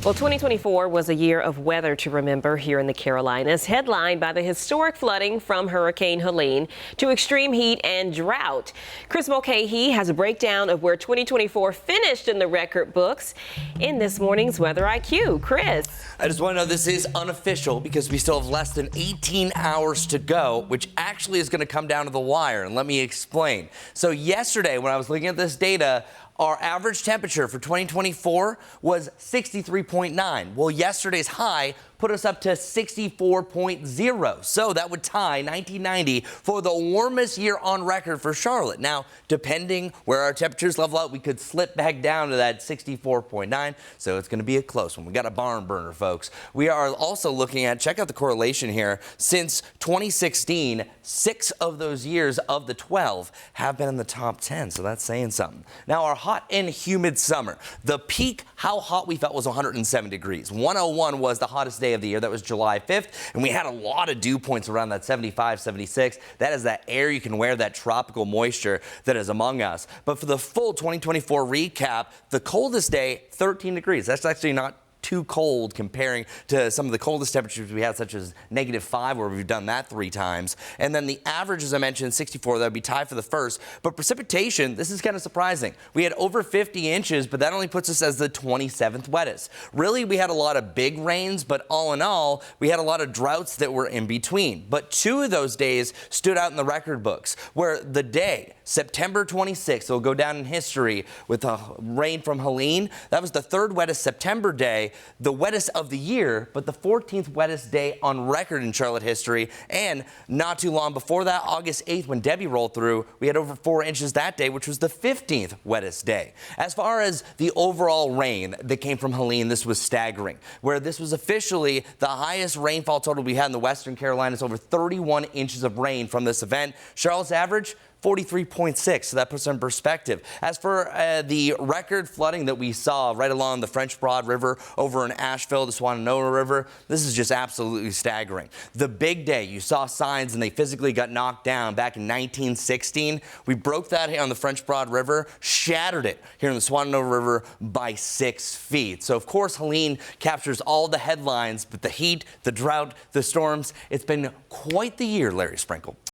Well, 2024 was a year of weather to remember here in the Carolinas, headlined by the historic flooding from Hurricane Helene to extreme heat and drought. Chris Mulcahy has a breakdown of where 2024 finished in the record books in this morning's Weather IQ. Chris. I just want to know this is unofficial because we still have less than 18 hours to go, which actually is going to come down to the wire. And let me explain. So yesterday, when I was looking at this data, our average temperature for 2024 was 63.9. Well, yesterday's high put us up to 64.0. So that would tie 1990 for the warmest year on record for Charlotte. Now, depending where our temperatures level out, we could slip back down to that 64.9. So it's going to be a close one. We got a barn burner, folks. We are also looking at, check out the correlation here. Since 2016, 6 of those years of the 12 have been in the top 10. So that's saying something. Now, our hot and humid summer. The peak, how hot we felt was 107 degrees. 101 was the hottest day of the year. That was July 5th. And we had a lot of dew points around that 75, 76. That is that air you can wear, that tropical moisture that is among us. But for the full 2024 recap, the coldest day, 13 degrees. That's actually not too cold comparing to some of the coldest temperatures we had, such as -5, where we've done that 3 times. And then the average, as I mentioned, 64, that would be tied for the first. But precipitation, this is kind of surprising. We had over 50 inches, but that only puts us as the 27th wettest. Really, we had a lot of big rains, but all in all, we had a lot of droughts that were in between. But 2 of those days stood out in the record books, where the day, September 26th, will go down in history with the rain from Helene. That was the 3rd wettest September day, the wettest of the year, but the 14th wettest day on record in Charlotte history. And not too long before that, August 8th, when Debbie rolled through, we had over 4 inches that day, which was the 15th wettest day. As far as the overall rain that came from Helene, this was staggering, where this was officially the highest rainfall total we had in the Western Carolinas, over 31 inches of rain from this event. Charlotte's average, 43.6, so that puts it in perspective. As for the record flooding that we saw right along the French Broad River over in Asheville, the Swananoa River, this is just absolutely staggering. The big day, you saw signs and they physically got knocked down back in 1916. We broke that here on the French Broad River, shattered it here in the Swananoa River by 6 feet. So, of course, Helene captures all the headlines, but the heat, the drought, the storms, it's been quite the year, Larry Sprinkle.